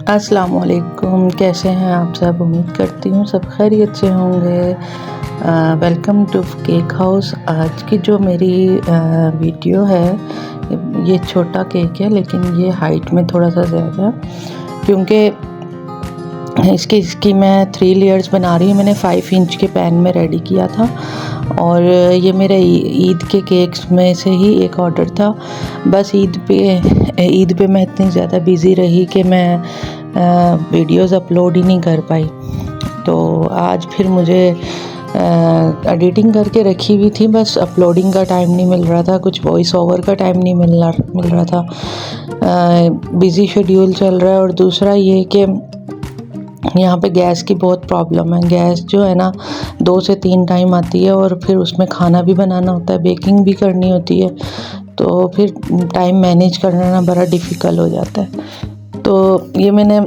अस्सलाम वालेकुम, कैसे हैं आप सब। उम्मीद करती हूँ सब खैरियत से होंगे। Welcome to cake house. आज की जो मेरी वीडियो है, ये छोटा केक है लेकिन ये हाइट में थोड़ा सा ज़्यादा, क्योंकि इसकी मैं 3 लेयर्स बना रही हूँ। मैंने 5 इंच के पैन में रेडी किया था और ये मेरे ईद के केक्स में से ही एक ऑर्डर था। बस ईद पे मैं इतनी ज़्यादा बिज़ी रही कि मैं वीडियोस अपलोड ही नहीं कर पाई। तो आज फिर मुझे एडिटिंग करके रखी हुई थी, बस अपलोडिंग का टाइम नहीं मिल रहा था, कुछ वॉइस ओवर का टाइम नहीं मिल रहा था। बिज़ी शेड्यूल चल रहा है। और दूसरा ये कि यहाँ पे गैस की बहुत प्रॉब्लम है। गैस जो है ना 2 से 3 टाइम आती है और फिर उसमें खाना भी बनाना होता है, बेकिंग भी करनी होती है, तो फिर टाइम मैनेज करना ना बड़ा डिफ़िकल्ट हो जाता है। तो ये मैंने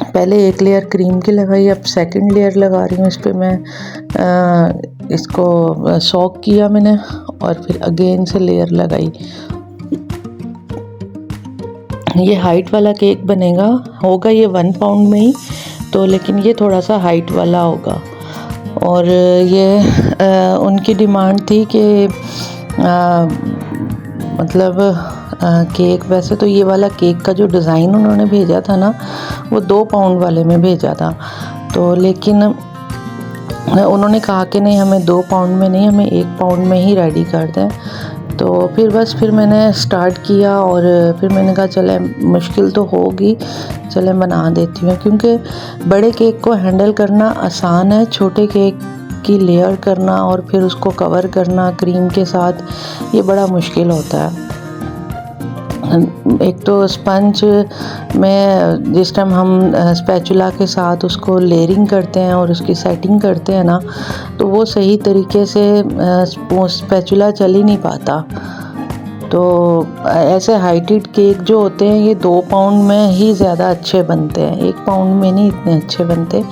पहले एक लेयर क्रीम की लगाई, अब सेकंड लेयर लगा रही हूँ। इस पर मैं इसको सॉक किया मैंने और फिर अगेन से लेयर लगाई। ये हाइट वाला केक होगा ये 1 पाउंड में ही, तो लेकिन ये थोड़ा सा हाइट वाला होगा। और ये उनकी डिमांड थी कि मतलब केक, वैसे तो ये वाला केक का जो डिज़ाइन उन्होंने भेजा था ना, वो 2 पाउंड वाले में भेजा था, तो लेकिन उन्होंने कहा कि नहीं, हमें 2 पाउंड में नहीं, हमें 1 पाउंड में ही रेडी कर दें। तो फिर मैंने स्टार्ट किया और फिर मैंने कहा चले मुश्किल तो होगी, चले बना देती हूँ, क्योंकि बड़े केक को हैंडल करना आसान है, छोटे केक की लेयर करना और फिर उसको कवर करना क्रीम के साथ, ये बड़ा मुश्किल होता है। एक तो स्पंज में जिस टाइम हम स्पैचुला के साथ उसको लेयरिंग करते हैं और उसकी सेटिंग करते हैं ना, तो वो सही तरीके से स्पैचुला चल ही नहीं पाता। तो ऐसे हाइटेड केक जो होते हैं ये 2 पाउंड में ही ज़्यादा अच्छे बनते हैं, 1 पाउंड में नहीं इतने अच्छे बनते,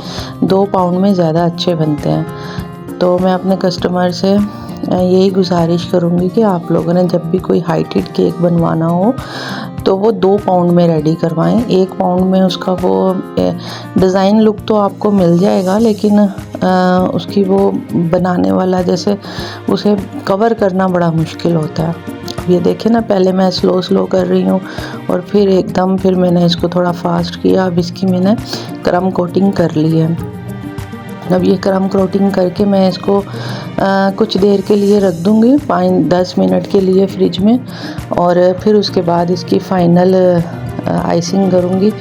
2 पाउंड में ज़्यादा अच्छे बनते हैं। तो मैं अपने कस्टमर से यही गुजारिश करूँगी कि आप लोगों ने जब भी कोई हाइटेड केक बनवाना हो तो वो 2 पाउंड में रेडी करवाएं। 1 पाउंड में उसका वो डिज़ाइन लुक तो आपको मिल जाएगा, लेकिन उसकी वो बनाने वाला, जैसे उसे कवर करना बड़ा मुश्किल होता है। ये देखें ना, पहले मैं स्लो कर रही हूँ और फिर एकदम फिर मैंने इसको थोड़ा फास्ट किया। अब इसकी मैंने क्रम कोटिंग कर ली है। अब ये क्रम कोटिंग करके मैं इसको कुछ देर के लिए रख दूँगी, 5-10 मिनट के लिए फ्रिज में, और फिर उसके बाद इसकी फ़ाइनल आइसिंग करूँगी।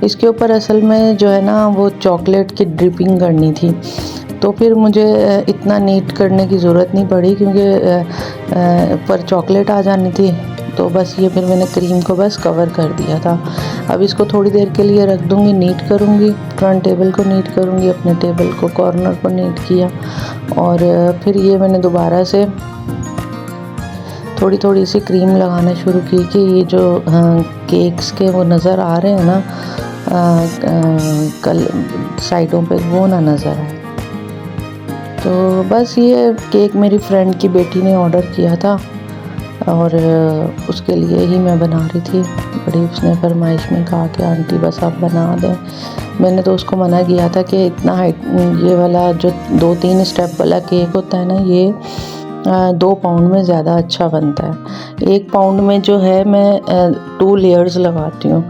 इसके ऊपर असल में जो है ना वो चॉकलेट की ड्रिपिंग करनी थी, तो फिर मुझे इतना नीट करने की ज़रूरत नहीं पड़ी, क्योंकि ऊपर चॉकलेट आ जानी थी। तो बस ये फिर मैंने क्रीम को बस कवर कर दिया था। अब इसको थोड़ी देर के लिए रख दूँगी, नीट करूँगी, फ्रंट टेबल को नीट करूँगी, अपने टेबल को कॉर्नर को नीट किया, और फिर ये मैंने दोबारा से थोड़ी सी क्रीम लगाना शुरू की कि ये जो केक्स के वो नज़र आ रहे हैं ना कल साइडों पे, वो ना नज़र आए। तो बस ये केक मेरी फ्रेंड की बेटी ने ऑर्डर किया था और उसके लिए ही मैं बना रही थी। बड़ी उसने फरमाइश में कहा कि आंटी बस आप बना दें। मैंने तो उसको मना किया था कि इतना ये वाला जो 2-3 स्टेप वाला केक होता है ना, ये 2 पाउंड में ज़्यादा अच्छा बनता है। 1 पाउंड में जो है मैं 2 लेयर्स लगाती हूँ,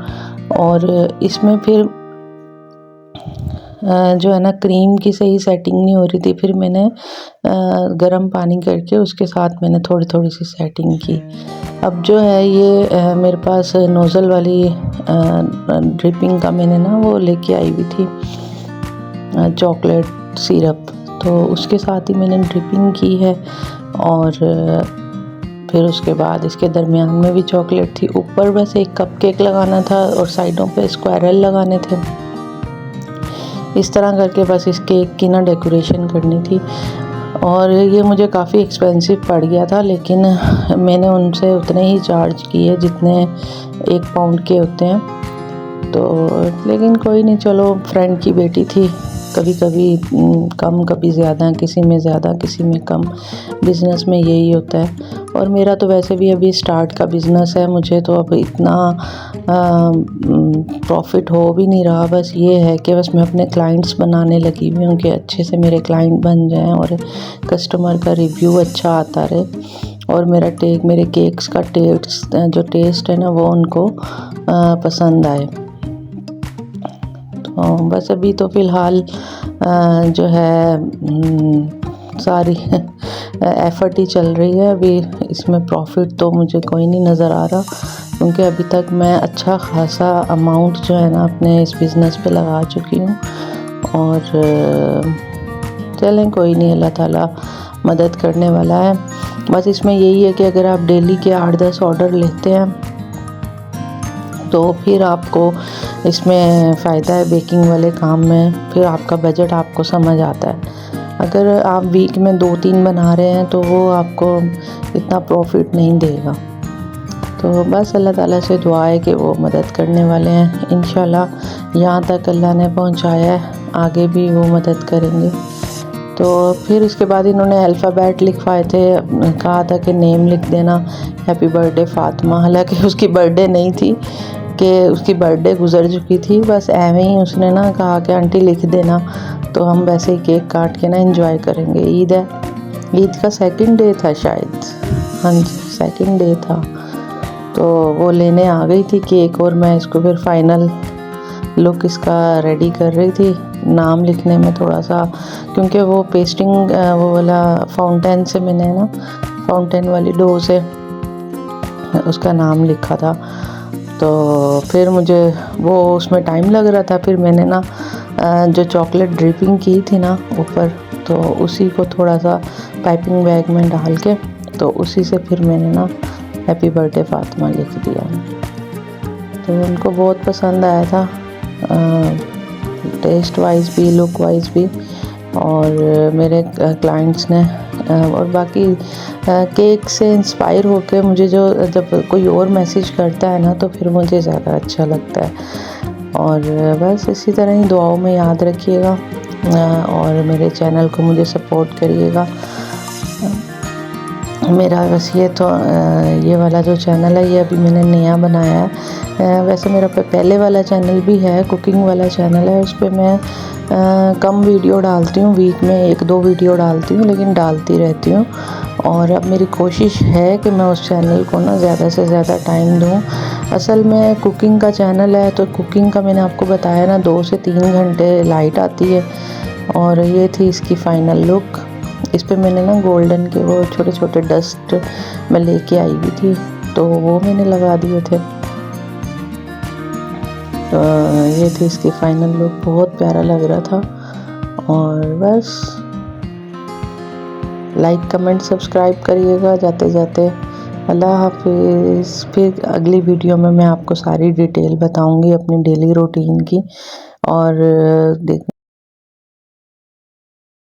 और इसमें फिर जो है ना क्रीम की सही सेटिंग नहीं हो रही थी। फिर मैंने गर्म पानी करके उसके साथ मैंने थोड़ी सी सेटिंग की। अब जो है ये मेरे पास नोज़ल वाली ड्रिपिंग का मैंने ना वो लेके आई हुई थी चॉकलेट सिरप, तो उसके साथ ही मैंने ड्रिपिंग की है। और फिर उसके बाद इसके दरमियान में भी चॉकलेट थी। ऊपर बस एक कपकेक लगाना था और साइडों पे स्क्वायरल लगाने थे। इस तरह करके बस इस केक की ना डेकोरेशन करनी थी, और ये मुझे काफ़ी एक्सपेंसिव पड़ गया था, लेकिन मैंने उनसे उतने ही चार्ज किए जितने 1 पाउंड के होते हैं। तो लेकिन कोई नहीं, चलो फ्रेंड की बेटी थी, कभी कभी कम कभी ज़्यादा, किसी में ज़्यादा किसी में कम, बिज़नेस में यही होता है। और मेरा तो वैसे भी अभी स्टार्ट का बिज़नेस है, मुझे तो अब इतना प्रॉफिट हो भी नहीं रहा। बस ये है कि बस मैं अपने क्लाइंट्स बनाने लगी हुई हूँ कि अच्छे से मेरे क्लाइंट बन जाएं और कस्टमर का रिव्यू अच्छा आता रहे और मेरे केक्स का टेस्ट है ना वो उनको पसंद आए। तो बस अभी तो फ़िलहाल जो है सारी एफ़र्ट ही चल रही है। अभी इसमें प्रॉफिट तो मुझे कोई नहीं नज़र आ रहा, क्योंकि अभी तक मैं अच्छा खासा अमाउंट जो है ना अपने इस बिज़नेस पे लगा चुकी हूँ। और चलें कोई नहीं, अल्लाह ताला मदद करने वाला है। बस इसमें यही है कि अगर आप डेली के 8-10 ऑर्डर लेते हैं तो फिर आपको इसमें फ़ायदा है बेकिंग वाले काम में, फिर आपका बजट आपको समझ आता है। अगर आप वीक में 2-3 बना रहे हैं तो वो आपको इतना प्रॉफिट नहीं देगा। तो बस अल्लाह ताला से दुआ है कि वो मदद करने वाले हैं। इंशाल्लाह यहाँ तक अल्लाह ने पहुँचाया है, आगे भी वो मदद करेंगे। तो फिर उसके बाद इन्होंने अल्फ़ाबेट लिखवाए थे, कहा था कि नेम लिख देना हैप्पी बर्थडे फ़ातिमा। हालांकि उसकी बर्थडे नहीं थी, कि उसकी बर्थडे गुजर चुकी थी। बस ऐਵੇਂ ही उसने ना कहा कि आंटी लिख देना, तो हम वैसे ही केक काट के ना एंजॉय करेंगे। ईद है, ईद का 2nd डे था शायद, हाँ जी 2nd डे था। तो वो लेने आ गई थी केक और मैं इसको फिर फाइनल लुक इसका रेडी कर रही थी। नाम लिखने में थोड़ा सा, क्योंकि वो पेस्टिंग वो वाला फाउंटेन से मैंने ना फाउंटेन वाली डो से उसका नाम लिखा था, तो फिर मुझे वो उसमें टाइम लग रहा था। फिर मैंने ना जो चॉकलेट ड्रिपिंग की थी ना ऊपर, तो उसी को थोड़ा सा पाइपिंग बैग में डाल के तो उसी से फिर मैंने ना हैप्पी बर्थडे फ़ातिमा लिख दिया। तो उनको बहुत पसंद आया था, टेस्ट वाइज भी, लुक वाइज भी, और मेरे क्लाइंट्स ने और बाकी केक से इंस्पायर होकर मुझे जब कोई और मैसेज करता है ना तो फिर मुझे ज़्यादा अच्छा लगता है। और बस इसी तरह ही दुआओं में याद रखिएगा और मेरे चैनल को मुझे सपोर्ट करिएगा। मेरा बस ये वाला जो चैनल है ये अभी मैंने नया बनाया है। वैसे मेरा पहले वाला चैनल भी है, कुकिंग वाला चैनल है, उस पर मैं कम वीडियो डालती हूँ, वीक में 1-2 वीडियो डालती हूँ, लेकिन डालती रहती हूँ। और अब मेरी कोशिश है कि मैं उस चैनल को ना ज़्यादा से ज़्यादा टाइम दूँ। असल में कुकिंग का चैनल है, तो कुकिंग का मैंने आपको बताया ना 2 से 3 घंटे लाइट आती है। और ये थी इसकी फ़ाइनल लुक। इस पे मैंने ना गोल्डन के वो छोटे छोटे डस्ट मैं लेके आई हुई थी, तो वो मैंने लगा दिए थे। तो ये थी इसकी फ़ाइनल लुक, बहुत प्यारा लग रहा था। और बस लाइक कमेंट सब्सक्राइब करिएगा जाते जाते। अल्लाह हाफिज़। फिर अगली वीडियो में मैं आपको सारी डिटेल बताऊंगी अपनी डेली रूटीन की। और